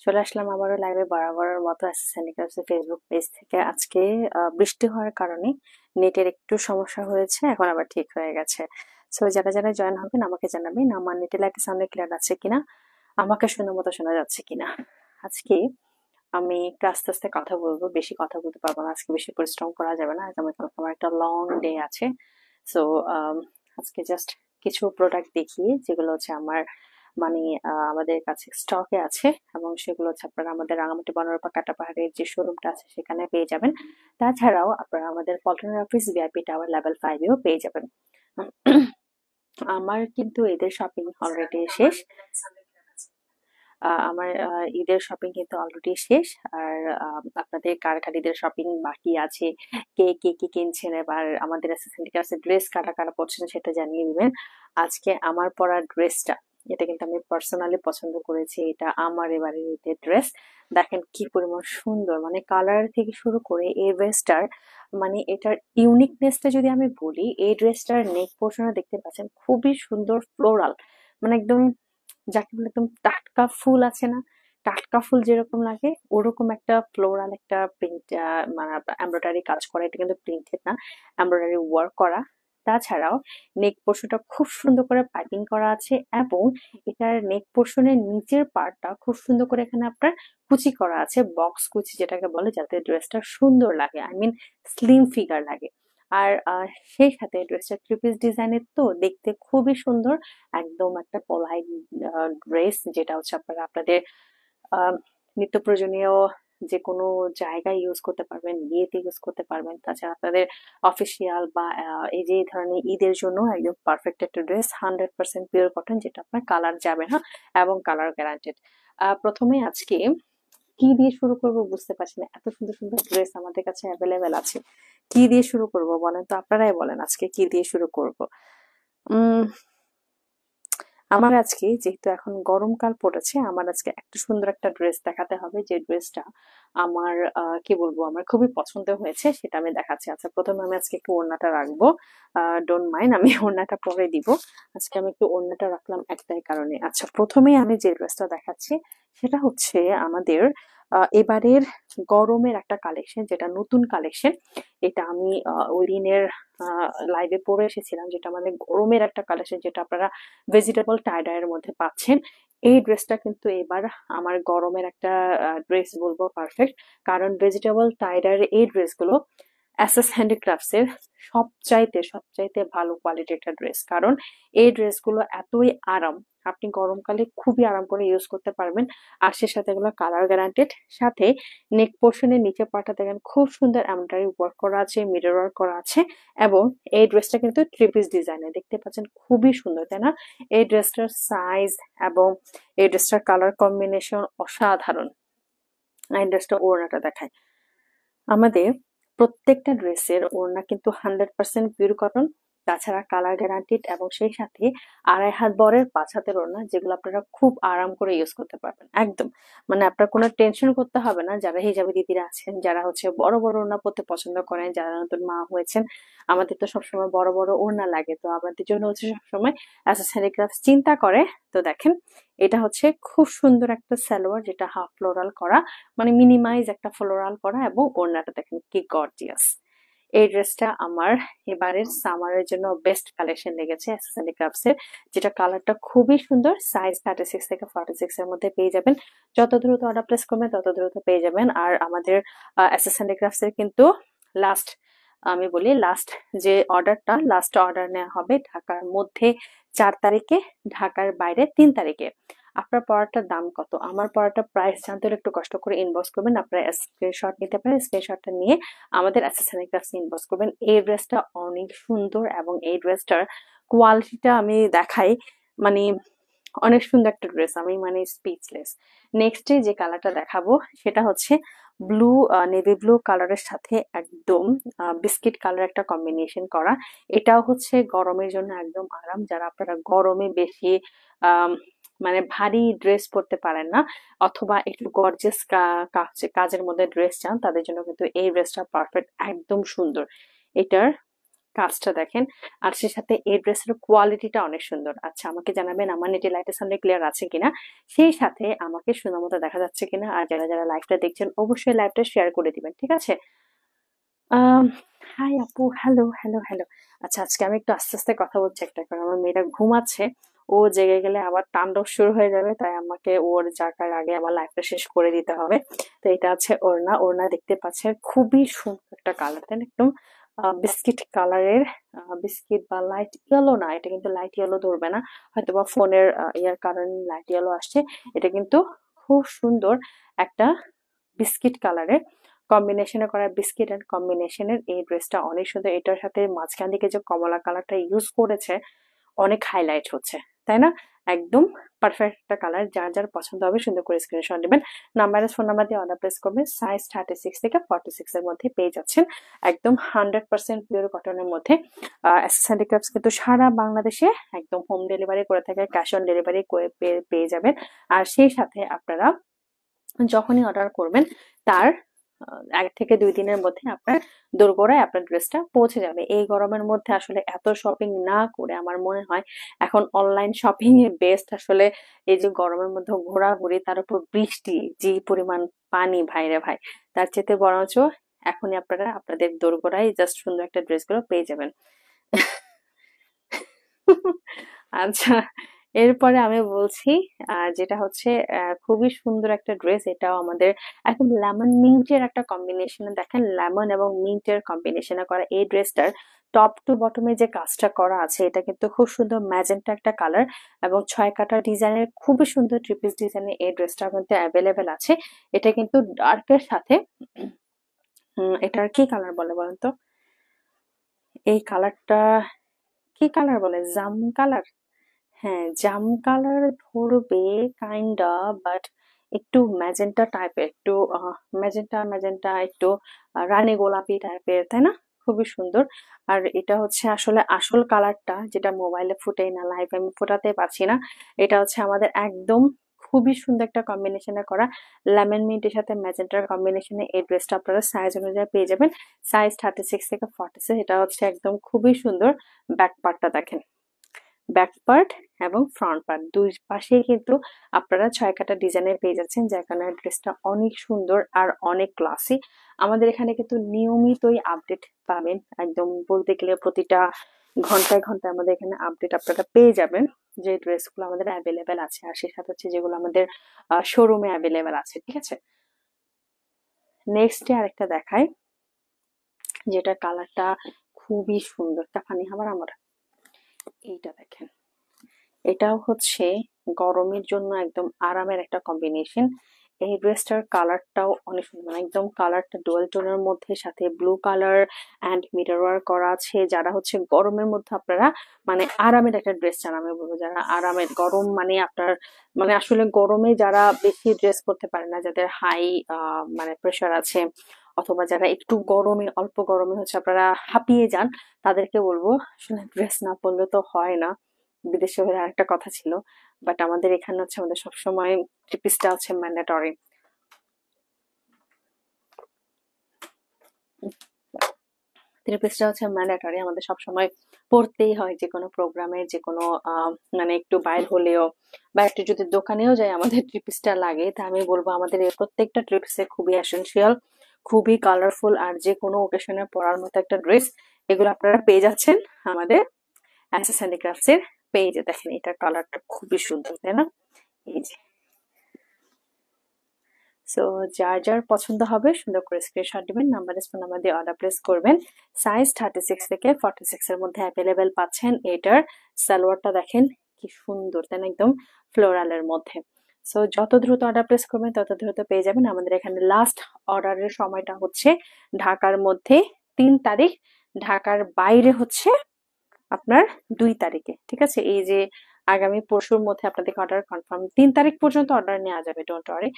চলে আসলাম আবারও লাইভে বরাবরের মতো ফেসবুক পেজ থেকে। আজকে বৃষ্টি হওয়ার কারণে নেটের একটু সমস্যা হয়েছে, এখন আবার ঠিক হয়ে গেছে। সো যারা যারা জয়েন হবেন আমাকে জানাবেন আমার নেটের লাইটে সামনে ক্লিয়ার আছে কিনা, আমাকে সুন্দর মতো শোনা যাচ্ছে কিনা। আজকে আমি একটু আস্তে আস্তে কথা বলবো, বেশি কথা বলতে পারবো না, আজকে বেশি পরিশ্রম করা যাবে না, আজ আমার একটা লং ডে আছে। সো আজকে জাস্ট কিছু প্রোডাক্ট দেখিয়ে যেগুলো হচ্ছে আমার মানে আমাদের কাছে স্টকে আছে, এবং সেগুলো হচ্ছে আপনারা আমাদের রাঙামাটি বনরূপা কাটাপাহাড়ের যে শোরুমটা আছে সেখানে পেয়ে যাবেন। তাছাড়াও আপনারা আমাদের পল্টনের অফিস ভিআইপি টাওয়ার লেভেল 5-এও পেয়ে যাবেন। আমার কিন্তু ঈদের শপিং অলরেডি শেষ। আমার ঈদের শপিং কিন্তু অলরেডি শেষ। আর আপনাদের কার কার ঈদের শপিং বাকি আছে, কে কি কি কিনছেন, এবার আমাদের অ্যাসোসিয়েশন কাছে ড্রেস কারা কারা পড়ছেন সেটা জানিয়ে দিবেন। আজকে আমার পরা ড্রেসটা, এটা কিন্তু আমি পার্সোনালি পছন্দ করেছি, এটা আমার এবারের ঈদের ড্রেস। দেখেন কি পরিমাণ সুন্দর, মানে কালার থেকে শুরু করে এই ড্রেসটার মানে এটার ইউনিকনেসটা যদি আমি বলি, এই ড্রেসটার নেক পোর্শনে দেখতে পাচ্ছেন খুবই সুন্দর ফ্লোরাল, মানে একদম যাকে বলে একদম টাটকা ফুল আছে না, টাটকা ফুল যেরকম লাগে ওরকম একটা ফ্লোরাল একটা প্রিন্ট, মানে এমব্রয়ডারি কাজ করা, এটা কিন্তু প্রিন্টেড না, এমব্রয়ডারি ওয়ার্ক করা। তাছাড়াও নেক পোর্শনটা খুব সুন্দর করে পাইপিং করা আছে, এবং এটার নেক পোর্শনের নিচের পার্টটা খুব সুন্দর করে এখানে আপনার কুচি করা আছে, বক্স কুচি যেটাকে বলে, যাতে ড্রেসটা সুন্দর লাগে, আই মিন স্লিম ফিগার লাগে। আর সেই সাথে ড্রেসটা থ্রি পিস ডিজাইনের, তো দেখতে খুবই সুন্দর, একদম একটা পলাইট ড্রেস, যেটা হচ্ছে আপনারা আপনাদের আহ, নিত্য প্রয়োজনীয় যে কোনো জায়গায় ইউজ করতে পারবেন, বিয়েতে ইউজ করতে পারবেন। তাছাড়া আপনাদের অফিসিয়াল বা এই যে ধরনের ঈদের জন্য একদম পারফেক্ট একটা ড্রেস, 100% পিওর কটন, যেটা আপনার কালার যাবে না এবং কালার গ্যারান্টেড। প্রথমে আজকে কি দিয়ে শুরু করব বুঝতে পারছি না, এত সুন্দর সুন্দর ড্রেস আমাদের কাছে অ্যাভেলেবেল আছে। কি দিয়ে শুরু করব বলেন তো, আপনারাই বলেন আজকে কি দিয়ে শুরু করব। উম আমার আজকে যেহেতু এখন গরমকাল পড়েছে, আমার আজকে একটা সুন্দর একটা ড্রেস দেখাতে হবে, যে ড্রেসটা আমার কি বলবো, আমার খুবই পছন্দ হয়েছে, সেটা আমি দেখাচ্ছি। আচ্ছা, প্রথমে আমি আজকে একটু ওড়নাটা রাখবো, ডোন্ট মাইন্ড, আমি ওড়নাটা পরে দিব। আজকে আমি একটু ওড়নাটা রাখলাম একটাই কারণে। আচ্ছা, প্রথমেই আমি যে ড্রেসটা দেখাচ্ছি সেটা হচ্ছে আমাদের এবারের গরমের একটা কালেকশন, যেটা নতুন কালেকশন। এটা আমি ওই দিনের লাইভে পড়ে এসেছিলাম, যেটা আমাদের গরমের একটা কালেকশন, যেটা আপনারা ভেজিটেবল টাইডাইয়ের মধ্যে পাচ্ছেন। এই ড্রেসটা কিন্তু এবার আমার গরমের একটা ড্রেস বলবো পারফেক্ট, কারণ ভেজিটেবল টাইডাইয়ের এই ড্রেসগুলো এসএস হ্যান্ডিক্রাফটস এর সবচাইতে সবচাইতে ভালো কোয়ালিটির একটা ড্রেস, কারণ এই ড্রেসগুলো এতই আরাম, আপনি গরমকালে খুবই আরাম করে ইউজ করতে পারবেন। আর সে সাথে এগুলো কালার গ্যারান্টেড। সাথে নেক পোর্শনের নিচে পাটা দেখেন খুব সুন্দর এমব্রয়ডারি ওয়ার্ক করা আছে, মিরর ওয়ার্ক করা আছে, এবং এই ড্রেসটা কিন্তু থ্রি পিস ডিজাইনে দেখতে পাচ্ছেন, খুবই সুন্দর তাই না? এই ড্রেসটার সাইজ এবং এই ড্রেসটার কালার কম্বিনেশন অসাধারণ। এই ড্রেসটা ওড়নাটা দেখায়, আমাদের প্রত্যেকটা ড্রেসের ওড়না কিন্তু 100% পিওর কটন, তাছাড়া কালার গ্যারান্টিড, এবং সেই সাথে 2.5 হাত বরের 5 হাতের ওড়না, যেগুলো আপনারা খুব আরাম করে ইউজ করতে পারবেন একদম। মানে আপনার কোনো টেনশন করতে হবে না, যারা হিজাবি দিদিরা আছেন, যারা হচ্ছে বড় বড় ওড়না পরতে পছন্দ করেন, যারা নতুন মা হয়েছেন, আমাদের তো সবসময় বড় বড় ওড়না লাগে, তো আমাদের জন্য হচ্ছে সবসময় অ্যাসেসরি ক্রাফট চিন্তা করে। তো দেখেন, এটা হচ্ছে খুব সুন্দর একটা সালোয়ার, যেটা হাফ ফ্লোরাল করা, মানে মিনিমাইজ একটা ফ্লোরাল করা, এবং ওড়নাটা দেখেন কি গর্জিয়াস। এই ড্রেসটা আমার এবারের সামারের জন্য বেস্ট কালেকশন লেগেছে এসএস হ্যান্ডিক্রাফটস এর, যেটা কালারটা খুবই সুন্দর। সাইজ 36 থেকে 46 এর মধ্যে পেয়ে যাবেন। যত দ্রুত অর্ডার প্লেস করবেন তত দ্রুত পেয়ে যাবেন। আর আমাদের এসএস হ্যান্ডিক্রাফটস এর কিন্তু লাস্ট, আমি বলি লাস্ট যে অর্ডারটা, লাস্ট অর্ডার নেওয়া হবে ঢাকার মধ্যে 4 তারিখে, ঢাকার বাইরে 3 তারিখে। আপনার পড়াটার দাম কত, আমার পড়াটার প্রাইস জানতে হলে একটু কষ্ট করে ইনবক্স করবেন, আপনারা স্ক্রিনশট নিতে পারেন, স্ক্রিনশটটা নিয়ে আমাদের অ্যাসেসরি ক্লাসে ইনবক্স করবেন। এই ড্রেসটা অনেক সুন্দর, এবং এই ড্রেসটার কোয়ালিটিটা আমি দেখাই, মানে অনেক সুন্দর একটা ড্রেস, আমি মানে স্পিচলেস। নেক্সট যে কালারটা দেখাবো সেটা হচ্ছে ব্লু, নেভি ব্লু কালারের সাথে একদম বিস্কিট কালার একটা কম্বিনেশন করা। এটাও হচ্ছে গরমের জন্য একদম আরাম, যারা আপনারা গরমে বেশি আহ মানে ভারী ড্রেস পরতে পারেন না, অথবা একটু গর্জিয়াস কাজের মধ্যে ড্রেস চান, তাদের জন্য কিন্তু এই ড্রেসটা পারফেক্ট, একদম সুন্দর। এটার কাজটা দেখেন, আর সে সাথে এই ড্রেসের কোয়ালিটিটা অনেক সুন্দর। আচ্ছা, আমাকে জানাবেন আমার নেটে লাইটের সামনে ক্লিয়ার আছে কিনা, সেই সাথে আমাকে সুন্দর মতো দেখা যাচ্ছে কিনা। আর যারা যারা লাইভটা দেখছেন অবশ্যই লাইভটা শেয়ার করে দিবেন, ঠিক আছে? আম হাই আপু, হ্যালো, হ্যালো, হ্যালো। আচ্ছা, আজকে আমি একটু আস্তে, আস্তে কথা বলছি একটা, কারণ আমার মেয়েটা ঘুমাচ্ছে। ও জেগে গেলে আবার তাণ্ডব শুরু হয়ে যাবে। তাই আমাকে ওর জাগার আগে আমার লাইফটা শেষ করে দিতে হবে। তো এটা আছে ওড়না। ওড়না দেখতে পাচ্ছেন খুবই সুন্দর একটা কালার, তাই না? একদম বিস্কিট কালারের, বিস্কিট বা লাইট ইয়েলো না, এটা কিন্তু লাইট ইয়েলো ধরবে না। হয়তোবা ফোনের ইয়ার কারণে লাইট ইয়েলো আসছে। এটা কিন্তু খুব সুন্দর একটা বিস্কিট কালারের কম্বিনেশনে করা, বিস্কিট এন্ড কম্বিনেশনের এই ড্রেসটা অনেক সুন্দর। এটার সাথে মাঝখান দিকে যে কমলা কালারটা ইউজ করেছে অনেক হাইলাইট হচ্ছে, তাই না? একদম পারফেক্ট একটা কালার। যার যার পছন্দ হবে সুন্দর করে স্ক্রিনশট দিবেন, নাম্বারে ফোন নাম্বার দিয়ে অর্ডার প্লেস করবেন। সাইজ 36 থেকে 46 এর মধ্যে পেয়ে যাচ্ছেন, একদম 100% পিওর কটনের মধ্যে। এসএস হ্যান্ডিক্রাফটস কিন্তু সারা বাংলাদেশে একদম হোম ডেলিভারি করে থাকে, ক্যাশ অন ডেলিভারি পেয়ে যাবেন। আর সেই সাথে আপনারা যখনই অর্ডার করবেন তার 1 থেকে 2 দিনের মধ্যে আপনার দোরগোড়ায় আপনার ড্রেসটা পৌঁছে যাবে। এই গরমের মধ্যে আসলে এত শপিং না করে আমার মনে হয় এখন অনলাইন শপিং এ বেস্ট। আসলে এই যে গরমের মধ্যে ঘোরাঘুরি, তার উপর বৃষ্টি, যে পরিমাণ পানি ভাইরে ভাই, তার চেয়ে বরঞ্চ এখনই আপনারা আপনাদের দোরগোড়ায় জাস্ট সুন্দর একটা ড্রেস গুলো পেয়ে যাবেন। আচ্ছা, এরপরে আমি বলছি যেটা হচ্ছে খুবই সুন্দর একটা ড্রেস। এটাও আমাদের একদম লেমন মিন্টের একটা কম্বিনেশনে, দেখেন লেমন এবং মিন্টের কম্বিনেশনে করা এই ড্রেসটার টপ টু বটমে যে কাজটা করা আছে এটা কিন্তু খুব সুন্দর ম্যাজেন্টা একটা কালার, এবং 6 কাটা ডিজাইনের খুবই সুন্দর ট্রিপিস ডিজাইনের এই ড্রেসটা কিন্তু অ্যাভেলেবেল আছে। এটা কিন্তু ডার্কের সাথে এটার কি কালার বলে বলেন তো? এই কালারটা কি কালার বলে? জাম কালার? হ্যাঁ, জাম কালার ধরবে কাইন্ডা, বাট একটু ম্যাজেন্টা টাইপের, একটু ম্যাজেন্টা ম্যাজেন্টা, একটু রানী গোলাপি টাইপের, তাই না? খুবই সুন্দর। আর এটা হচ্ছে আসলে আসল কালারটা, যেটা মোবাইলে ফুটেই না, লাইভ আমি ফোটাতে পারছি না। এটা হচ্ছে আমাদের একদম খুবই সুন্দর একটা কম্বিনেশনে করা লেমন মিন্টের সাথে ম্যাজেন্টার কম্বিনেশনে এই ড্রেসটা আপনারা সাইজ অনুযায়ী পেয়ে যাবেন। সাইজ 36 থেকে 46। এটা হচ্ছে একদম খুবই সুন্দর। ব্যাক পার্টটা দেখেন, ব্যাক পার্ট এবং ফ্রন্ট পার্ট দুই পাশেই কিন্তু আপনারা 6 কাটা ডিজাইনের পেয়ে যাচ্ছেন, যার কারণে ড্রেসটা অনেক সুন্দর আর অনেক ক্লাসি। আমাদের এখানে কিন্তু নিয়মিতই আপডেট পাবেন, একদম বলতে গেলে প্রতিটা ঘন্টায় ঘন্টায় আমাদের এখানে আপডেট আপনারা পেয়ে যাবেন যে ড্রেসগুলো আমাদের অ্যাভেলেবেল আছে, আর সেই সাথে হচ্ছে যেগুলো আমাদের শোরুমে অ্যাভেলেবেল আছে, ঠিক আছে? নেক্সট আরেকটা দেখাই, যেটা কালারটা খুবই সুন্দর, ফানি আমার আমার এইটা দেখেন। এটাও হচ্ছে গরমের জন্য একদম আরামের একটা কম্বিনেশন। এই ড্রেসটার কালারটাও অনেক সুন্দর, মানে একদম কালারটা ডুয়াল টোনের মধ্যে, সাথে blue colour and mirror work করা আছে। যারা হচ্ছে গরমের মধ্যে আপনারা মানে আরামের একটা ড্রেস চান, আমি বলবো যারা আরামের, গরম মানে আপনার মানে আসলে গরমে যারা বেশি ড্রেস পরতে পারে না, যাদের হাই মানে প্রেশার আছে, অথবা যারা একটু গরমে অল্প গরমে হচ্ছে আপনারা হাঁপিয়ে যান, তাদেরকে বলবো আসলে ড্রেস না পরলে তো হয় না। বিদেশে হলে আরেকটা কথা ছিল, বাট আমাদের এখানে হচ্ছে আমাদের সবসময় থ্রি পিসটা হচ্ছে ম্যান্ডেটরি। থ্রি পিসটা হচ্ছে ম্যান্ডেটরি, আমাদের সবসময় পরতেই হয়, যে কোনো প্রোগ্রামে, যে কোনো মানে একটু বাইর হলেও বা একটু যদি দোকানেও যাই আমাদের থ্রি পিসটা লাগে। তা আমি বলবো আমাদের এই প্রত্যেকটা থ্রি পিসে খুবই এসেনশিয়াল, খুবই কালারফুল, আর যে কোনো ওকেশনে পরার মতো একটা ড্রেস। এগুলো আপনারা পেয়ে যাচ্ছেন আমাদের অ্যাসেস হ্যান্ডিক্রাফটস এর পেজে। দেখেন এটার কালারটা খুবই সুন্দর, তাই না? এই যে, সো যার যার পছন্দ হবে সুন্দর করে স্ক্রিনশট দিবেন, নাম্বার ফোন নাম্বার দিয়ে অর্ডার প্লেস করবেন। সাইজ 36 থেকে 46 এর মধ্যে অ্যাভেলেবেল পাচ্ছেন। এটার সালোয়ারটা দেখেন কি সুন্দর, তাই না? একদম ফ্লোরালের মধ্যে। সো যত দ্রুত অর্ডার প্লেস করবেন তত দ্রুত পেয়ে যাবেন। আমাদের এখানে লাস্ট অর্ডারের সময়টা হচ্ছে ঢাকার মধ্যে 3 তারিখ, ঢাকার বাইরে হচ্ছে আপনার 2 তারিখে, ঠিক আছে? এই যে আগামী পরশুর মধ্যে আপনাদেরকে অর্ডার কনফার্ম, 3 তারিখ পর্যন্ত অর্ডার নেওয়া যাবে, ডোন্ট ওয়ারি।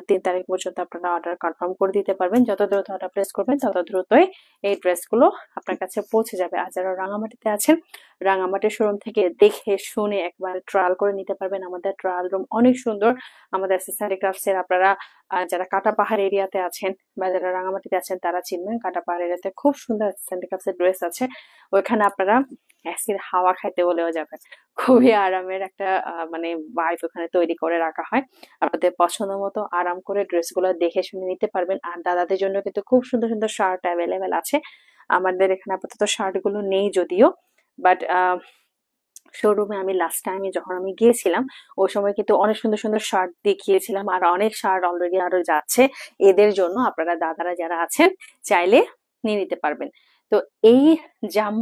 3 তারিখ পর্যন্ত আপনারা অর্ডার কনফার্ম করে দিতে পারবেন। যত দ্রুত অর্ডার প্লেস করবেন তত দ্রুতই এই ড্রেসগুলো আপনার কাছে পৌঁছে যাবে। আর যারা রাঙামাটিতে আছেন, রাঙামাটির শোরুম থেকে দেখে শুনে একবার ট্রায়াল করে নিতে পারবেন। আমাদের ট্রায়াল রুম অনেক সুন্দর। আমাদের এসএসএনডি ক্রাফটস এর আপনারা যারা কাটা পাহাড় এরিয়াতে আছেন বা যারা রাঙামাটিতে আছেন তারা চিনবেন। কাটা পাহাড় এরিয়াতে খুব সুন্দর এসএসএনডি ক্রাফটস এর ড্রেস আছে। ওইখানে আপনারা এসির হাওয়া খাইতে বলেও যাবেন। খুবই আরামের একটা মানে ভাইব ওখানে তৈরি করে রাখা হয়। আপনাদের পছন্দ মতো আরাম করে ড্রেসগুলো দেখে শুনে নিতে পারবেন। আর দাদাদের জন্য কিন্তু খুব সুন্দর সুন্দর শার্ট অ্যাভেলেবেল আছে। আমাদের এখানে আপাতত শার্ট গুলো নেই যদিও, বাট শোরুমে আমি লাস্ট টাইমে যখন আমি গিয়েছিলাম ওই সময় কিন্তু অনেক সুন্দর সুন্দর শার্ট দেখিয়েছিলাম, আর অনেক শার্ট অলরেডি আরো যাচ্ছে। এদের জন্য আপনারা দাদারা যারা আছেন চাইলে নিয়ে নিতে পারবেন। তো এই জাম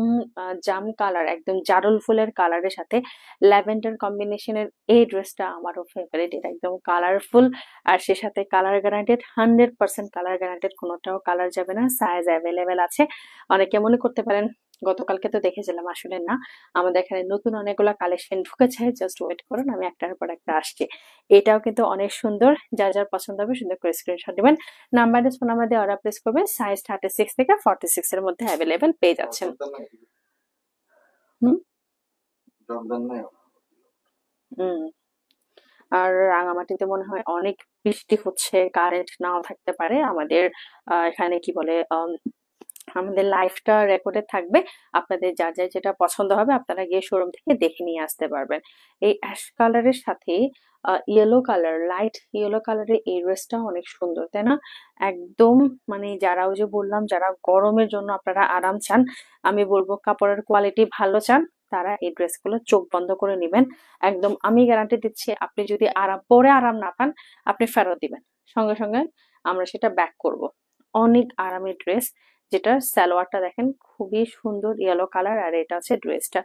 জাম কালার, একদম জারুল ফুলের কালারের সাথে ল্যাভেন্ডার কম্বিনেশনের এই ড্রেসটা আমারও ফেভারিট। এটা একদম কালারফুল, আর সে সাথে কালার গ্যারান্টেড, 100% কালার গ্যারান্টেড, কোনোটাও কালার যাবে না। সাইজ অ্যাভেলেবেল আছে। অনেকে মনে করতে পারেন গতকালকে তো দেখেছিলাম, আসলে না, আমাদের এখানে নতুন অনেকগুলো কালেকশন ঢুকেছে, জাস্ট ওয়েট করুন, আমি একটার পর একটা আসছি। এটাও কিন্তু অনেক সুন্দর। যার যার পছন্দ হবে সুন্দর করে স্ক্রিনশট দিবেন, নাম্বার ফোন নাম্বার দিয়ে অর্ডার প্লেস করবেন। সাইজ 36 থেকে 46 এর মধ্যে অ্যাভেলেবেল পেয়ে যাচ্ছেন। হুম হুম আর রাঙামাটিতে মনে হয় অনেক বৃষ্টি হচ্ছে, কারেন্ট নাও থাকতে পারে। আমাদের এখানে কি বলে আমাদের লাইফটা রেকর্ডে থাকবে। আপনাদের যার যার যেটা পছন্দ হবে আপনারা গিয়ে শোরুম থেকে দেখে নিয়ে আসতে পারবেন। এই অ্যাশ কালারের সাথে ইয়েলো কালার, লাইট ইয়েলো কালারের এই ড্রেসটা অনেক সুন্দর, তাই না? একদম মানে যারা, ওই যে বললাম, যারা গরমের জন্য আপনারা আরাম চান, আমি বলবো কাপড়ের কোয়ালিটি ভালো চান, তারা এই ড্রেসগুলো চোখ বন্ধ করে নেবেন। একদম আমি গ্যারান্টি দিচ্ছি, আপনি যদি আরাম পরে আরাম না পান আপনি ফেরত দিবেন, সঙ্গে সঙ্গে আমরা সেটা ব্যাক করব। অনেক আরামের ড্রেস, যেটার সালোয়ারটা দেখেন খুবই সুন্দর ইয়েলো কালার, আর এটা হচ্ছে ড্রেসটা।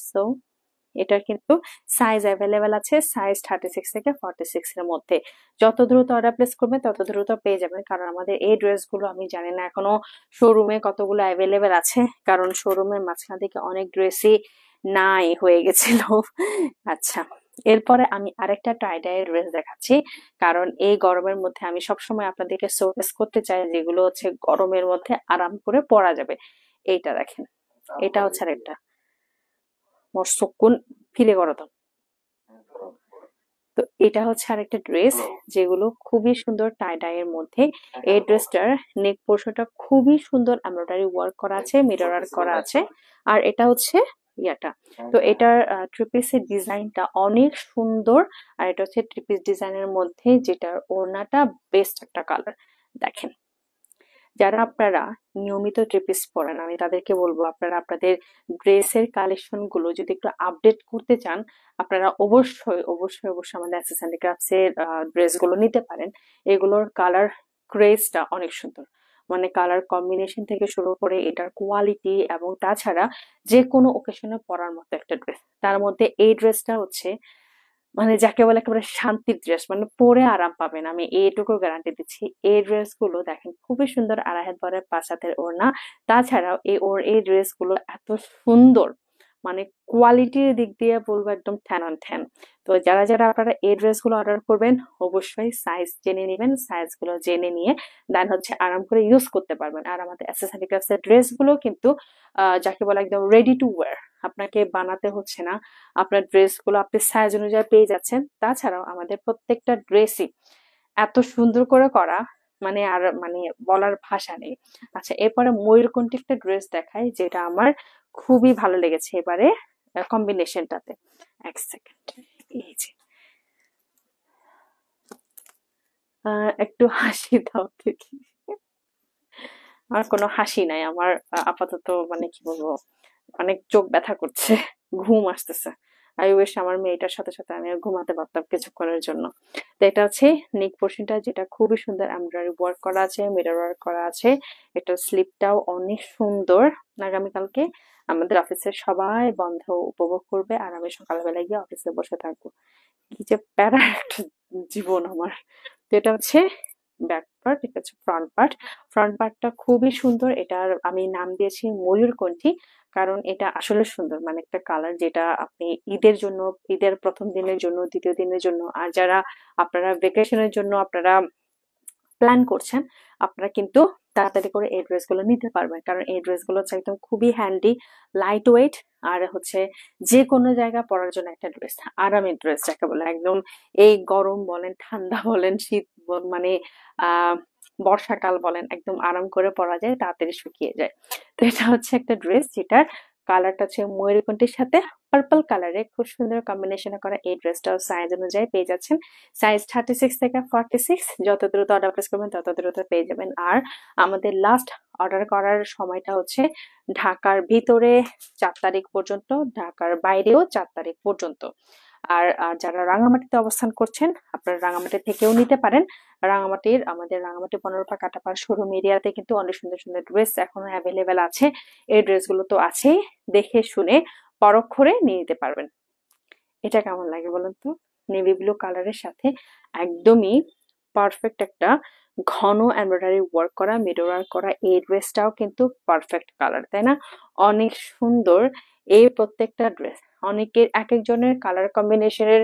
সো এটার কিন্তু সাইজ অ্যাভেলেবেল আছে, সাইজ 36 থেকে 46 এর মধ্যে। যত দ্রুত অর্ডার প্লেস করবেন তত দ্রুত পেয়ে যাবেন, কারণ আমাদের এই ড্রেসগুলো আমি জানি না এখনো শোরুমে কতগুলো অ্যাভেলেবেল আছে, কারণ শোরুমের মাঝখান থেকে অনেক ড্রেসই নাই হয়ে গেছিল। আচ্ছা, এরপরে আমি আরেকটা টাই ডাই ড্রেস দেখাচ্ছি, কারণ এই গরমের মধ্যে আমি সবসময় আপনাদেরকে শোকেস করতে চাই যেগুলো হচ্ছে গরমের মধ্যে আরাম করে পরা যাবে। এইটা দেখেন, এটা হচ্ছে আরেকটা মোর সুকুন ফিরে করতাম। তো এটা হচ্ছে আরেকটা ড্রেস যেগুলো খুবই সুন্দর টাই ডাই এর মধ্যে। এই ড্রেসটার নেক পোর্শনটা খুবই সুন্দর এমব্রয়ডারি ওয়ার্ক করা আছে, মিরর ওয়ার্ক করা আছে, আর এটা হচ্ছে ইয়াটা। তো এটার থ্রি পিসের ডিজাইনটা অনেক সুন্দর, আর এটা হচ্ছে থ্রি পিস ডিজাইনের মধ্যে, যেটার ওড়নাটা বেস্ট একটা কালার। দেখেন, যারা আপনারা নিয়মিত থ্রি পিস পরেন আমি তাদেরকে বলবো আপনারা আপনাদের ড্রেসের কালেকশন গুলো যদি একটু আপডেট করতে চান, আপনারা অবশ্যই অবশ্যই অবশ্যই আমাদের অ্যাসেসরি ক্রাফটস এর ড্রেস গুলো নিতে পারেন। এগুলোর কালার গ্রেসটা অনেক সুন্দর, মানে কালার কম্বিনেশন থেকে শুরু করে এটার কোয়ালিটি, এবং তাছাড়া যে কোনো ওকেশনে পরার মতো একটা ড্রেস। তার মধ্যে এই ড্রেসটা হচ্ছে মানে যাকে বলে একেবারে শান্তির ড্রেস, মানে পরে আরাম পাবেন, আমি এইটুকু গ্যারান্টি দিচ্ছি। এই ড্রেস গুলো দেখেন খুবই সুন্দর, আড়াই হাত বরের 5 হাতের ওড়না। তাছাড়াও এই ড্রেস গুলো এত সুন্দর, মানে কোয়ালিটির দিক দিয়ে বলবো একদম 10 on 10। তো যারা যারা আপনারা এই ড্রেস গুলো অর্ডার করবেন অবশ্যই সাইজ জেনে নেবেন, সাইজ গুলো জেনে নিয়ে দেন হচ্ছে আরাম করে ইউজ করতে পারবেন। আর আমাদের অ্যাসেসরি ক্রাফটস ড্রেস গুলো কিন্তু যাকে বলে একদম রেডি টু ওয়্যার, আপনাকে বানাতে হচ্ছে না, আপনার ড্রেসগুলো আপনি সাইজ অনুযায়ী পেয়ে যাচ্ছেন। তাছাড়াও আমাদের প্রত্যেকটা ড্রেসই এত সুন্দর করে করা, মানে আর মানে বলার ভাষা নেই। আচ্ছা, এরপরে ময়ূরকণ্ঠী একটা ড্রেস দেখাই, যেটা আমার খুবই ভালো লেগেছে এবারে কম্বিনেশনটাতে। এক সেকেন্ড, এই যে একটু হাসি দাও দেখি। আমার কোনো হাসি নাই, আমার আপাতত মানে কি বলবো, অনেক চোখ ব্যথা করছে, ঘুম আসতেছে। আই উইশ আমার মেয়েটার সাথে সাথে আমি ঘুমাতে পারতাম কিছুক্ষণের জন্য। তো এটা হচ্ছে নেক পোর্শনটা, যেটা খুবই সুন্দর এমব্রয়ডারি ওয়ার্ক করা আছে, মিরর ওয়ার্ক করা আছে। এটা স্লিপটাও অনেক সুন্দর। আগামীকালকে আমাদের অফিসের সবাই বন্ধ উপভোগ করবে, আর আমি সকালবেলা গিয়ে অফিসে বসে থাকবো। কি যে প্যারা একটা জীবন আমার। তো এটা হচ্ছে ব্যাক পার্ট, এটা হচ্ছে ফ্রন্ট পার্ট। ফ্রন্ট পার্টটা খুবই সুন্দর, এটার আমি নাম দিয়েছি ময়ূরকণ্ঠী, কারণ এটা আসলে সুন্দর, মানে একটা কালার যেটা আপনি ঈদের জন্য, ঈদের প্রথম দিনের জন্য, দ্বিতীয় দিনের জন্য, আর যারা আপনারা ভেকেশনের জন্য আপনারা প্ল্যান করছেন, আপনারা কিন্তু তাড়াতাড়ি করে এই ড্রেসগুলো নিতে পারবেন, কারণ এই ড্রেসগুলো হচ্ছে একদম খুবই হ্যান্ডি, লাইট ওয়েট, আর হচ্ছে যে কোনো জায়গায় পরার জন্য একটা ড্রেস, আরামের ড্রেস যাকে বলে, একদম এই গরম বলেন, ঠান্ডা বলেন, শীত মানে আহ বর্ষাকাল বলেন, একদম আরাম করে পরা যায়, তাড়াতাড়ি শুকিয়ে যায়। তো এটা হচ্ছে একটা ড্রেস যেটার কালারটা হচ্ছে ময়ূরকণ্ঠীর সাথে পার্পল কালারে খুব সুন্দর কম্বিনেশনে করা। এই ড্রেসটাও সাইজ অনুযায়ী পেয়ে যাচ্ছেন, সাইজ 36 থেকে 46। যত দ্রুত অর্ডার প্লেস করবেন তত দ্রুত পেয়ে যাবেন। আর আমাদের লাস্ট অর্ডার করার সময়টা হচ্ছে ঢাকার ভিতরে 4 তারিখ পর্যন্ত, ঢাকার বাইরেও 4 তারিখ পর্যন্ত। আর যারা রাঙামাটিতে অবস্থান করছেন, আপনারা রাঙামাটি থেকেও নিতে পারেন। আমাদের রাঙামাটি 15 কাটাপাড় শোরুম এরিয়াতে কিন্তু অনেক সুন্দর সুন্দর ড্রেস এখনো অ্যাভেলেবেল আছে। এই ড্রেসগুলো তো আছেই, দেখে শুনে পরখ করে নিয়ে নিতে পারবেন। এটা কেমন লাগে বলুন তো? নেভি ব্লু কালারের সাথে একদমই পারফেক্ট একটা ঘন এমব্রয়ডারি ওয়ার্ক করা, মিরর ওয়ার্ক করা এই ড্রেসটাও কিন্তু পারফেক্ট কালার, তাই না? অনেক সুন্দর এই প্রত্যেকটা ড্রেস। অনেকের এক একজনের কালার কম্বিনেশনের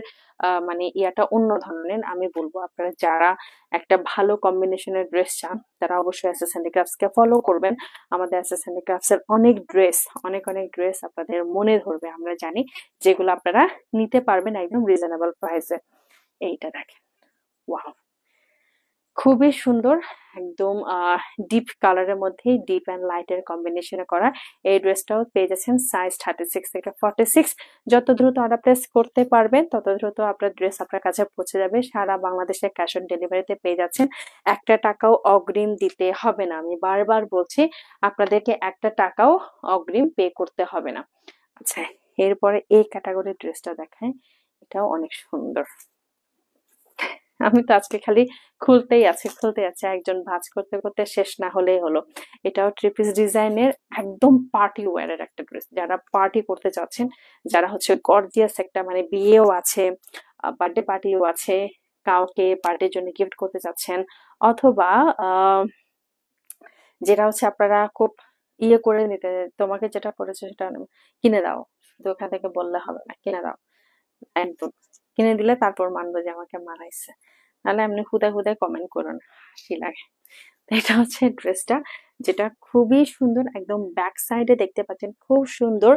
মানে ইয়াটা অন্য ধরনের। আমি বলবো আপনারা যারা একটা ভালো কম্বিনেশনের ড্রেস চান, তারা অবশ্যই এসএস হ্যান্ডিক্রাফটস কে ফলো করবেন। আমাদের এসএস হ্যান্ডিক্রাফটস এর অনেক ড্রেস, অনেক অনেক ড্রেস আপনাদের মনে ধরবে, আমরা জানি, যেগুলো আপনারা নিতে পারবেন একদম রিজনেবল প্রাইসে। এইটা দেখেন, ওয়াও, খুবই সুন্দর, একদম ডিপ কালারের মধ্যে ডিপ অ্যান্ড লাইটের কম্বিনেশনে করা। এই ড্রেসটাও পেয়ে যাচ্ছেন সাইজ 36 থেকে 46। যত দ্রুত অর্ডার প্লেস করতে পারবেন তত দ্রুত আপনার ড্রেস আপনার কাছে পৌঁছে যাবে। সারা বাংলাদেশে ক্যাশ অন ডেলিভারিতে পেয়ে যাচ্ছেন, একটা টাকাও অগ্রিম দিতে হবে না। আমি বারবার বলছি, আপনাদেরকে একটা টাকাও অগ্রিম পে করতে হবে না। আচ্ছা, এরপরে এই ক্যাটাগরির ড্রেসটা দেখায়, এটাও অনেক সুন্দর। আমি তো আজকে খালি খুলতেই আছে, একজন ভাঁজ করতে করতে শেষ না হলেই হলো। এটাও থ্রি পিস ডিজাইনের, একদম পার্টি ওয়্যারের একটা ড্রেস। যারা পার্টি করতে চাচ্ছেন, যারা হচ্ছে গর্জিয়াস একটা, মানে বিয়েও আছে, বার্থডে পার্টিও আছে, কাউকে পার্টির জন্য গিফট করতে চাচ্ছেন, অথবা যেটা হচ্ছে আপনারা খুব ইয়ে করে নিতে, তোমাকে যেটা পড়েছে সেটা কিনে দাও, শুধু ওখান থেকে বললে হবে না, কিনে দাও, একদম কিনে দিলে তারপর মানবো যে আমাকে মানাইছে, নাহলে এমনি হুদায় হুদায় কমেন্ট করুন, হাসি লাগে। তো এটা হচ্ছে ড্রেসটা, যেটা খুবই সুন্দর, একদম ব্যাক সাইডে দেখতে পাচ্ছেন খুব সুন্দর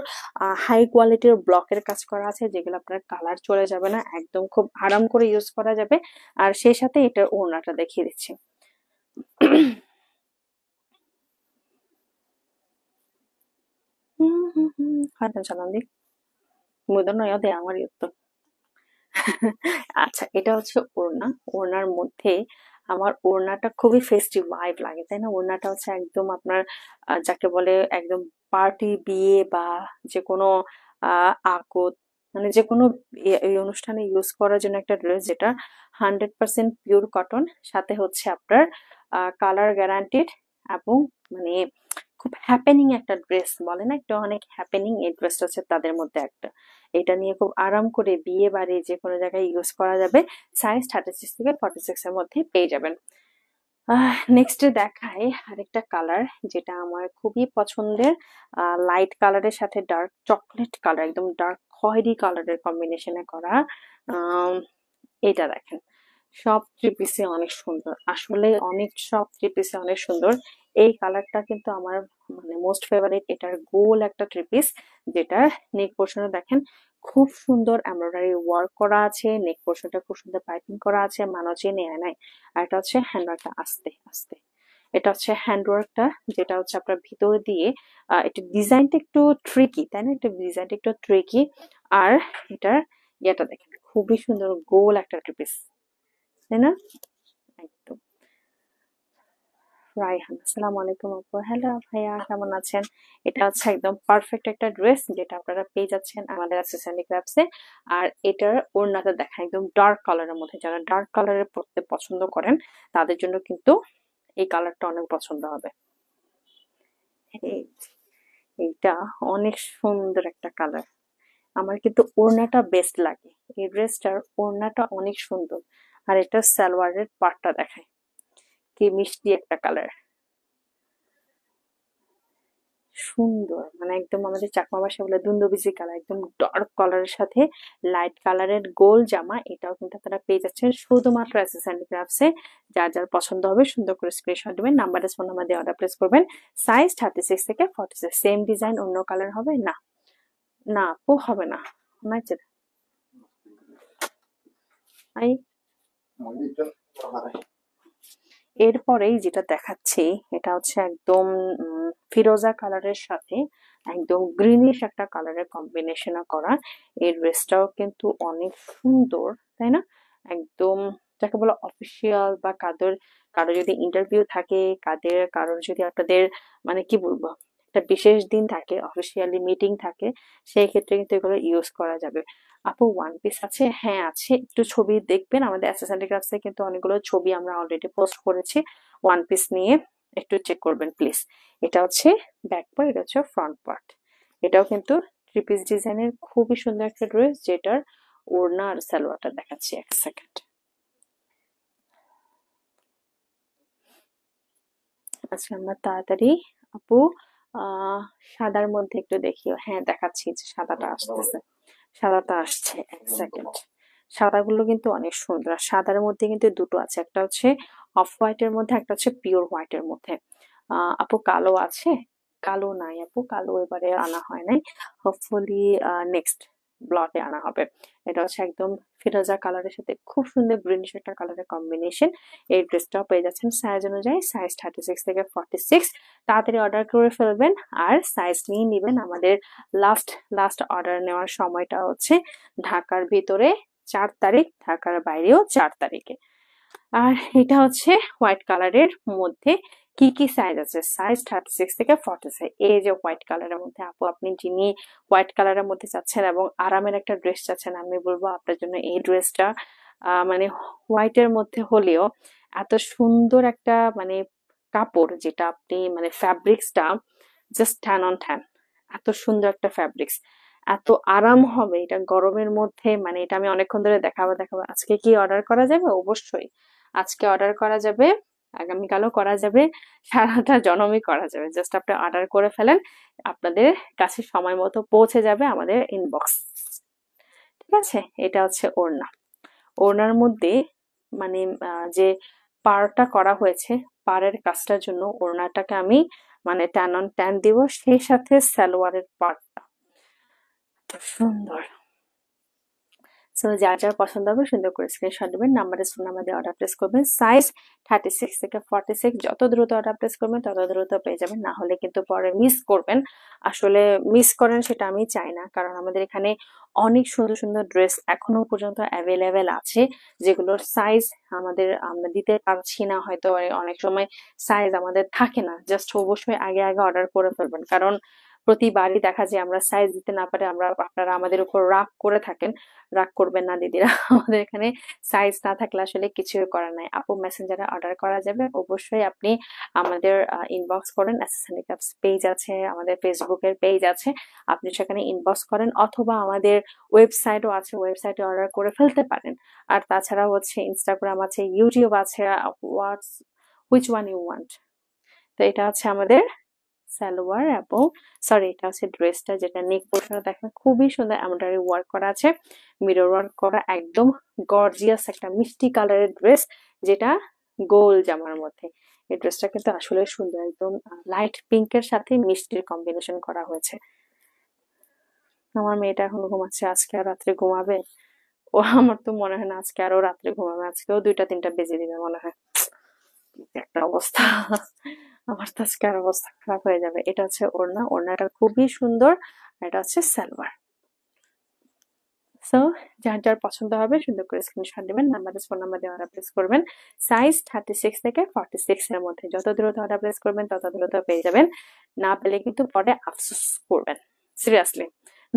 হাই কোয়ালিটির ব্লকের কাজ করা আছে, যেগুলো আপনার কালার চলে যাবে না, একদম খুব আরাম করে ইউজ করা যাবে। আর সেই সাথে এটার ওড়নাটা দেখিয়ে দিচ্ছি। হাতে চালান দিক মুদন নয় দে আমার ইউত্তো। আচ্ছা, এটা হচ্ছে ওড়না। ওড়নার মধ্যে আমার ওড়নাটা খুবই ফেস্টিভ ভাইব লাগে, তাই না? ওড়নাটা হচ্ছে একদম আপনার যাকে বলে একদম পার্টি, বিয়ে বা যে কোনো আকদ, মানে যে কোনো এই অনুষ্ঠানে ইউজ করার জন্য একটা ড্রেস, যেটা 100% পিওর কটন, সাথে হচ্ছে আপনার কালার গ্যারান্টিড, এবং মানে খুব হ্যাপেনিং একটা ড্রেস, বলে না একটু অনেক হ্যাপেনিং, এই ড্রেসটা হচ্ছে তাদের মধ্যে একটা। এটা নিয়ে খুব আরাম করে বিয়ে বাড়ি যে কোনো জায়গায় ইউজ করা যাবে। সাইজ 36 থেকে 46 এর মধ্যে পেয়ে যাবেন। নেক্সট দেখাই আরেকটা কালার, যেটা আমার খুবই পছন্দের, লাইট কালারের সাথে ডার্ক চকলেট কালার, একদম ডার্ক খয়েরি কালারের কম্বিনেশনে করা। আম, এটা দেখেন, সব থ্রি পিসে অনেক সুন্দর, আসলে অনেক, সব থ্রি পিসে অনেক সুন্দর। এই কালারটা কিন্তু আমার মানে মোস্ট ফেভারিট। এটার গোল একটা থ্রি পিস, যেটার নেক পোর্শনে দেখেন খুব সুন্দর এমব্রয়ডারি ওয়ার্ক করা আছে, নেক পোর্শনটা খুব সুন্দর পাইপিং করা আছে, মানচে নেয় নাই। আর এটা হচ্ছে হ্যান্ডওয়ার্কটা আস্তে আস্তে, এটা হচ্ছে হ্যান্ডওয়ার্কটা, যেটা হচ্ছে আপনার ভিতর দিয়ে এটা ডিজাইনটা একটু ট্রিকি, তাই না? এটা ডিজাইনটা একটু ট্রিকি। আর এটার ইয়েটা দেখেন, খুবই সুন্দর গোল একটা থ্রি পিস, তাই না? একদম। রায়হান, আসসালামু আলাইকুম আপু। হ্যালো ভাইয়া, কেমন আছেন? এটা হচ্ছে একদম পারফেক্ট একটা ড্রেস, যেটা আপনারা পেয়ে যাচ্ছেন আমাদের অ্যাক্সেসরি ক্রাফটসে। আর এটার ওড়নাটা দেখেন, একদম ডার্ক কালারের মধ্যে, যারা ডার্ক কালারের পরতে পছন্দ করেন তাদের জন্য কিন্তু এই কালারটা অনেক পছন্দ হবে। এই- এইটা অনেক সুন্দর একটা কালার। আমার কিন্তু ওড়নাটা বেস্ট লাগে, এই ড্রেসটার ওড়নাটা অনেক সুন্দর। আর এটা সালোয়ারের পাটটা দেখায়, কি মিষ্টি একটা কালার, সুন্দর, মানে একদম আমাদের চাকমা ভাষায় বলে দুন্দুবিজি কালার, একদম ডার্ক কালারের সাথে লাইট কালারের গোল জামা। এটাও কিন্তু আপনারা পেয়ে যাচ্ছেন শুধুমাত্র এসএস হ্যান্ডিক্রাফটসে। যার যার পছন্দ হবে সুন্দর করে স্ক্রিনশট দিবেন, নাম্বারে ফোন নাম্বার দিয়ে অর্ডার প্লেস করবেন। সাইজ 36 থেকে 46। সেম ডিজাইন অন্য কালার হবে না? না আপু হবে না, নাইচে আই। এরপরেই যেটা দেখাচ্ছি এটা হচ্ছে একদম ফিরোজা কালারের সাথে একদম গ্রিনিশ একটা কালারের কম্বিনেশন করা। এই ড্রেসটাও কিন্তু অনেক সুন্দর, তাই না? একদম যাকে বলে অফিসিয়াল, বা কারো যদি ইন্টারভিউ থাকে, কারোর যদি আপনাদের মানে কি বলবো একটা বিশেষ দিন থাকে, অফিসিয়ালি মিটিং থাকে, সেই ক্ষেত্রে কিন্তু এগুলো ইউজ করা যাবে। আপু ওয়ান পিস আছে? হ্যাঁ আছে, একটু ছবি দেখবেন, আমাদের অ্যাসেসরি ক্রাফটসে কিন্তু অনেকগুলো ছবি আমরা অলরেডি পোস্ট করেছি ওয়ান পিস নিয়ে, একটু চেক করবেন প্লিজ। এটা হচ্ছে ব্যাক পার্ট, এটা হচ্ছে ফ্রন্ট পার্ট। এটাও কিন্তু থ্রি পিস ডিজাইনের খুবই সুন্দর একটা ড্রেস, যেটার ওড়না আর সালোয়ারটা দেখাচ্ছি এক সেকেন্ড। আচ্ছা আমরা তাড়াতাড়ি আপু সাদার মধ্যে একটু দেখিও। হ্যাঁ দেখাচ্ছি, যে সাদাটা আসতেছে, সাদাটা আসছে এক সেকেন্ড। সাদাগুলো কিন্তু অনেক সুন্দর। আর সাদার মধ্যে কিন্তু দুটো আছে, একটা হচ্ছে অফ হোয়াইটের মধ্যে, একটা হচ্ছে পিওর হোয়াইটের মধ্যে। আপু কালো আছে? কালো নাই আপু, কালো এবারে আনা হয় নাই, হোপফুলি নেক্সট ব্লটে আনা হবে। এটা হচ্ছে একদম ফিরোজা কালারের সাথে খুব সুন্দর গ্রিনিশ একটা কালারের কম্বিনেশন। এই ড্রেসটাও পেয়ে যাচ্ছেন সাইজ অনুযায়ী, সাইজ 36 থেকে 46। তাড়াতাড়ি অর্ডার করে ফেলবেন আর সাইজ নিয়ে নিবেন। আমাদের লাস্ট লাস্ট অর্ডার নেওয়ার সময়টা হচ্ছে ঢাকার ভিতরে 4 তারিখ, ঢাকার বাইরেও 4 তারিখে। আর এটা হচ্ছে হোয়াইট কালারের মধ্যে কি কি সাইজ আছে? সাইজ 36 থেকে 46। এই যে হোয়াইট কালারের মধ্যে আপু, আপনি যিনি হোয়াইট কালারের মধ্যে চাচ্ছেন এবং আরামের একটা ড্রেস চাচ্ছেন, আমি বলবো আপনার জন্য এই ড্রেসটা মানে হোয়াইটের মধ্যে হলেও এত সুন্দর একটা মানে কাপড়, যেটা আপনি মানে ফ্যাব্রিক্সটা জাস্ট 10 on 10। এত সুন্দর একটা ফ্যাব্রিক্স, এত আরাম হবে এটা গরমের মধ্যে। মানে এটা আমি অনেকক্ষণ ধরে দেখাবো। আজকে কি অর্ডার করা যাবে? অবশ্যই আজকে অর্ডার করা যাবে, আগামীকালও করা যাবে, সারাটা জনমই করা যাবে। জাস্ট আপনি অর্ডার করে ফেলেন, আপনাদের কাছে সময় মতো পৌঁছে যাবে আমাদের ইনবক্স। ঠিক আছে? এটা হচ্ছে ওড়না। ওড়নার মধ্যে মানে যে পাড়টা করা হয়েছে, পাড়ের কাজটার জন্য ওড়নাটাকে আমি মানে 10 on 10 দিব, সেই সাথে সালোয়ারের পাড়টা সুন্দর। সো যার যার পছন্দ হবে সুন্দর করে স্ক্রিনশট দিবেন, নাম্বারে ফোন নাম্বার দিয়ে অর্ডার প্লেস করবেন। সাইজ 36 থেকে 46। যত দ্রুত অর্ডার প্লেস করবেন তত দ্রুত পেয়ে যাবেন, না হলে কিন্তু পরে মিস করবেন। আসলে মিস করেন সেটা আমি চাই না, কারণ আমাদের এখানে অনেক সুন্দর সুন্দর ড্রেস এখনো পর্যন্ত অ্যাভেলেবেল আছে, যেগুলোর সাইজ আমরা দিতে পারছি না, হয়তো অনেক সময় সাইজ আমাদের থাকে না। জাস্ট অবশ্যই আগে আগে অর্ডার করে ফেলবেন, কারণ প্রতিবারই দেখা যায় আমরা সাইজ দিতে না পারে আপনারা আমাদের উপর রাগ করে থাকেন। রাগ করবেন না দিদিরা, আমাদের এখানে সাইজ না থাকলে আসলে কিছুই করার নাই। আপু মেসেঞ্জারে অর্ডার করা যাবে, অবশ্যই আপনি আমাদের ইনবক্স করেন। অ্যাসেসরি ক্রাফটস পেজ আছে, আমাদের ফেসবুকের পেজ আছে, আপনি সেখানে ইনবক্স করেন, অথবা আমাদের ওয়েবসাইটও আছে, ওয়েবসাইটে অর্ডার করে ফেলতে পারেন। আর তাছাড়া হচ্ছে ইনস্টাগ্রাম আছে, ইউটিউব আছে, হোয়াটস হুইচ ওয়ান ইউ ওয়ান্ট। তো এটা হচ্ছে আমাদের সালোয়ার, এবং সরি এটা হচ্ছে ড্রেসটা, যেটা নেক পোর্শনে দেখেন খুবই সুন্দর এমব্রয়ডারি ওয়ার্ক করা আছে, মিরর ওয়ার্ক করা, একদম গর্জিয়াস একটা মিষ্টি কালারের ড্রেস, যেটা গোল জামার মধ্যে। এই ড্রেসটা কিন্তু আসলে সুন্দর, একদম লাইট পিঙ্কের সাথে মিষ্টির কম্বিনেশন করা হয়েছে। আমার মেয়েটা এখন ঘুমাচ্ছে, আজকে আর রাত্রে ঘুমাবে? ও আমার তো মনে হয় না আজকে আরো রাত্রে ঘুমাবে, আজকেও 2টা 3টা বেজে দিবে মনে হয়। কি একটা অবস্থা, আমার তো আজকে আর অবস্থা খারাপ হয়ে যাবে। এটা হচ্ছে ওড়না, ওড়নাটা খুবই সুন্দর। আর এটা হচ্ছে সালোয়ার। সো যার যার পছন্দ হবে সুন্দর করে স্ক্রিনশট দিবেন, নাম্বারে ফোন নাম্বার দিয়ে অর্ডার প্লেস করবেন। সাইজ 36 থেকে 46 এর মধ্যে। যত দ্রুত অর্ডার প্লেস করবেন তত দ্রুত পেয়ে যাবেন, না পেলে কিন্তু পরে আফসোস করবেন। সিরিয়াসলি,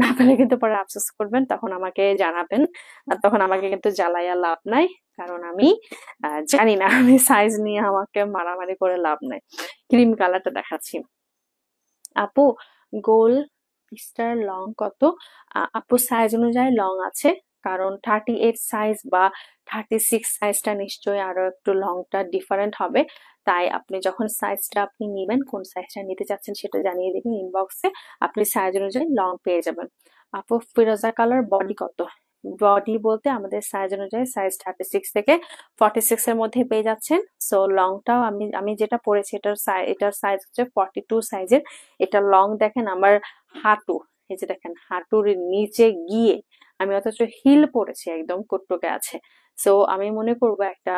না পেলে কিন্তু পরে আফসোস করবেন, তখন আমাকে জানাবেন। আর তখন আমাকে কিন্তু জ্বালাইয়া লাভ নাই, কারণ আমি জানি না, আমি সাইজ নিয়ে আমাকে মারামারি করে লাভ নাই। ক্রিম কালারটা দেখাচ্ছি আপু, গোল পিসটার লং কত? আপু সাইজ অনুযায়ী লং আছে কারণ 38 সাইজ বা 36 সাইজটা নিশ্চয়ই আরো একটু লংটা ডিফারেন্ট হবে। তাই আপনি যখন সাইজটা আপনি নিবেন, কোন সাইজটা নিতে চাচ্ছেন সেটা জানিয়ে দিবেন ইনবক্সে, আপনি সাইজ অনুযায়ী লং পেয়ে যাবেন। আপু ফিরোজা কালার বডি কত? বডি বলতে আমাদের সাইজ অনুযায়ী সাইজ 36 থেকে 46 এর মধ্যে পেয়ে যাচ্ছেন। সো লংটাও আমি যেটা পরেছি এটার সাইজ হচ্ছে 42 সাইজের। এটা লং দেখেন আমার হাঁটু, এই যে দেখেন হাঁটুর নিচে গিয়ে, আমি অথচ হিল পরেছি, একদম কুটকুটে আছে। সো আমি মনে করবো একটা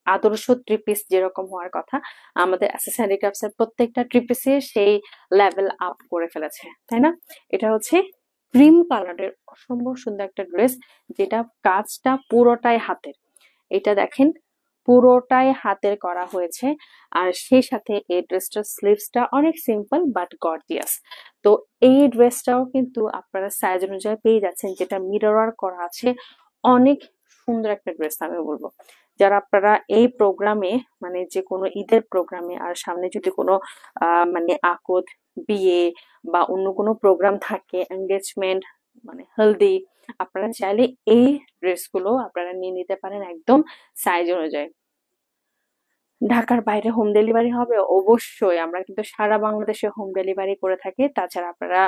আদর্শ থ্রি পিস যেরকম হওয়ার কথা, আমাদের এসএস হ্যান্ডিক্রাফটস এর প্রত্যেকটা থ্রি পিসে সেই লেভেল আপ করে ফেলেছে, তাই না? এটা হচ্ছে ক্রিম কালারের অসম্ভব সুন্দর একটা ড্রেস, যেটা কাজটা পুরোটাই হাতের। এটা দেখেন পুরোটাই হাতের করা হয়েছে। আর সেই সাথে এই ড্রেসটার স্লিভসটা অনেক সিম্পল বাট গর্জিয়াস। তো এই ড্রেসটাও কিন্তু আপনারা সাইজ অনুযায়ী পেয়ে যাচ্ছেন, যেটা মিরর ওয়ার্ক করা আছে। অনেক সুন্দর একটা ড্রেস আমি বলবো। যারা আপনারা এই প্রোগ্রামে, মানে যে কোনো ঈদের প্রোগ্রামে, আর সামনে যদি কোনো মানে আকদ, বিয়ে বা অন্য কোনো প্রোগ্রাম থাকে, এঙ্গেজমেন্ট মানে হলদি, আপনারা চাইলে এই ড্রেসগুলো আপনারা নিয়ে নিতে পারেন একদম সাইজ অনুযায়ী। ঢাকার বাইরে হোম ডেলিভারি হবে? অবশ্যই, আমরা কিন্তু সারা বাংলাদেশে হোম ডেলিভারি করে থাকি। তাছাড়া আপনারা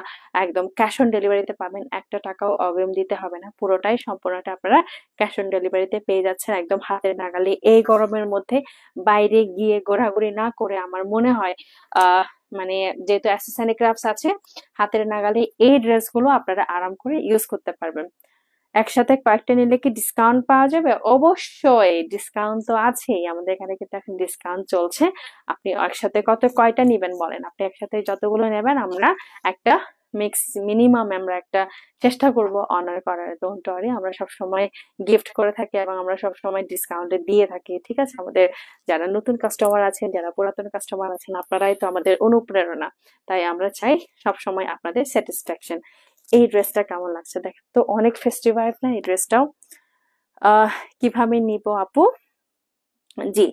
একদম ক্যাশ অন ডেলিভারিতে পাবেন, একটা টাকাও অগ্রিম দিতে হবে না, পুরোটাই সম্পূর্ণটা আপনারা ক্যাশ অন ডেলিভারিতে পেয়ে যাচ্ছেন একদম হাতের নাগালে। এই গরমের মধ্যে বাইরে গিয়ে ঘোরাঘুরি না করে আমার মনে হয় মানে যেহেতু এসএস হ্যান্ডিক্রাফটস আছে, হাতের নাগালে এই ড্রেসগুলো আপনারা আরাম করে ইউজ করতে পারবেন। একসাথে কয়েকটা নিলে কি ডিসকাউন্ট পাওয়া যাবে? অবশ্যই ডিসকাউন্ট তো আছেই, আমাদের এখানে কিন্তু এখন ডিসকাউন্ট চলছে। আপনি একসাথে কয়টা নিবেন বলেন? আপনি একসাথে যতগুলো নেবেন আমরা একটা মিনিমাম আমরা একটা চেষ্টা করব অনার করার। ডোন্ট ওয়ারি, আমরা সবসময় গিফট করে থাকি এবং আমরা সবসময় ডিসকাউন্টে দিয়ে থাকি, ঠিক আছে? আমাদের যারা নতুন কাস্টমার আছেন, যারা পুরাতন কাস্টমার আছেন, আপনারাই তো আমাদের অনুপ্রেরণা। তাই আমরা চাই সবসময় আপনাদের স্যাটিসফ্যাকশন। এই ড্রেসটা কেমন লাগছে দেখেন তো, অনেক ফেস্টিভ ভাইব না এই ড্রেসটাও? কিভাবে নিব আপু? জি,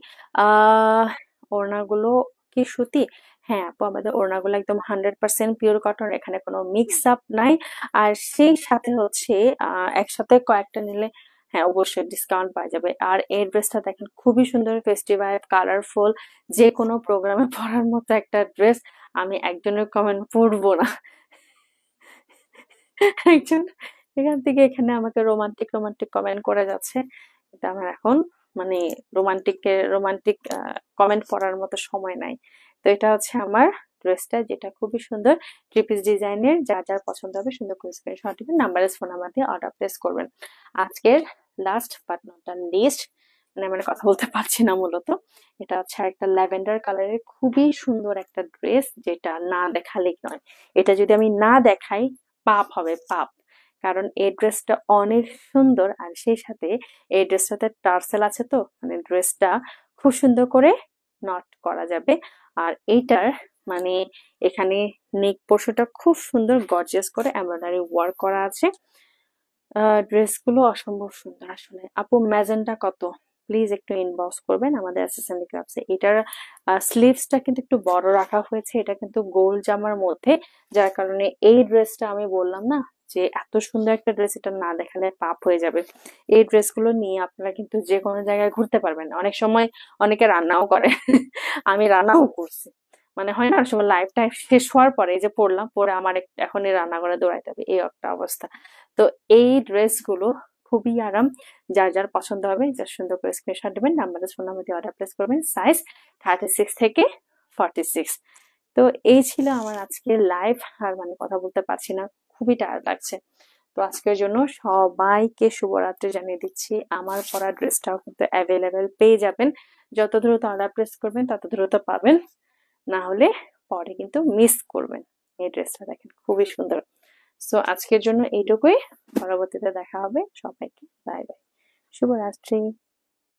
আহ ওড়নাগুলো কি সুতি? হ্যাঁ আপু, আমাদের ওড়নাগুলো একদম 100% পিওর কটন, এখানে কোনো মিক্স আপ নাই। আর সেই সাথে হচ্ছে একসাথে কয়েকটা নিলে হ্যাঁ অবশ্যই ডিসকাউন্ট পাওয়া যাবে। আর এই ড্রেসটা দেখেন খুবই সুন্দর, ফেস্টিভ ভাইব, কালারফুল, যে কোনো প্রোগ্রামে পরার মতো একটা ড্রেস। আমি একজনের কমেন্ট পড়বো না, একজন এখান থেকে এখানে আমাকে রোমান্টিক রোমান্টিক কমেন্ট করে যাচ্ছে। এটা আমার এখন মানে রোমান্টিক কমেন্ট পড়ার মতো সময় নাই। তো এটা হচ্ছে আমার ড্রেসটা, যেটা খুবই সুন্দর, থ্রি পিস ডিজাইনের। যার যার পছন্দ হবে সুন্দর করে স্ক্রিনশট দিবেন, নাম্বারে ফোন নাম্বার দিয়ে অর্ডার প্লেস করবেন। আজকের last but not the least, মানে কথা বলতে পারছি না মূলত, এটা হচ্ছে একটা ল্যাভেন্ডার কালারের খুবই সুন্দর একটা ড্রেস, যেটা না দেখালেই নয়। এটা যদি আমি না দেখাই পাপ হবে, পাপ। কারণ এই ড্রেসটা অনেক সুন্দর, আর সেই সাথে এই ড্রেসটাতে টার্সেল আছে, তো মানে ড্রেসটা খুব সুন্দর করে নট করা যাবে। আর এইটার মানে এখানে নেক পোর্শনটা খুব সুন্দর গর্জিয়াস করে এমব্রয়ডারি ওয়ার্ক করা আছে। ড্রেসগুলো অসম্ভব সুন্দর আসলে। আপু ম্যাজেন্টা কত? প্লিজ একটু ইনবক্স করবেন আমাদের এসএস হ্যান্ডিক্রাফটসে। এটার স্লিভসটা কিন্তু একটু বড় রাখা হয়েছে, এটা কিন্তু গোল জামার মধ্যে, যার কারণে এই ড্রেসটা আমি বললাম না যে এত সুন্দর একটা ড্রেস, এটা না দেখালে পাপ হয়ে যাবে। এই ড্রেসগুলো নিয়ে আপনারা কিন্তু যে কোনো জায়গায় ঘুরতে পারবেন। অনেক সময় অনেকে রান্নাও করে আমি রান্নাও করছি, মানে হয় না অনেক সময় লাইফ টাইম শেষ হওয়ার পরে এই যে পড়লাম, পরে আমার এখনই রান্না করে দৌড়াইতে হবে, এই একটা অবস্থা। তো এই ড্রেসগুলো খুবই আরাম। যার যার পছন্দ হবে যার সুন্দর করে স্ক্রিনশট দেবেন, নাম্বারে ফোন নাম্বার দিয়ে অর্ডার প্লেস করবেন, সাইজ 36 থেকে 46। তো এই ছিল আমার আজকের লাইভ। আর কথা বলতে পারছি না, খুবই টায়ার্ড লাগছে। তো আজকের জন্য সবাইকে শুভরাত্রি জানিয়ে দিচ্ছি। আমার পরা ড্রেসটাও কিন্তু অ্যাভেলেবেল পেয়ে যাবেন, যত দ্রুত অর্ডার প্লেস করবেন তত দ্রুত পাবেন, না হলে পরে কিন্তু মিস করবেন। এই ড্রেসটা দেখেন খুবই সুন্দর। সো আজকের জন্য এইটুকুই, পরবর্তীতে দেখা হবে। সবাইকে বাই বাই, শুভরাত্রি।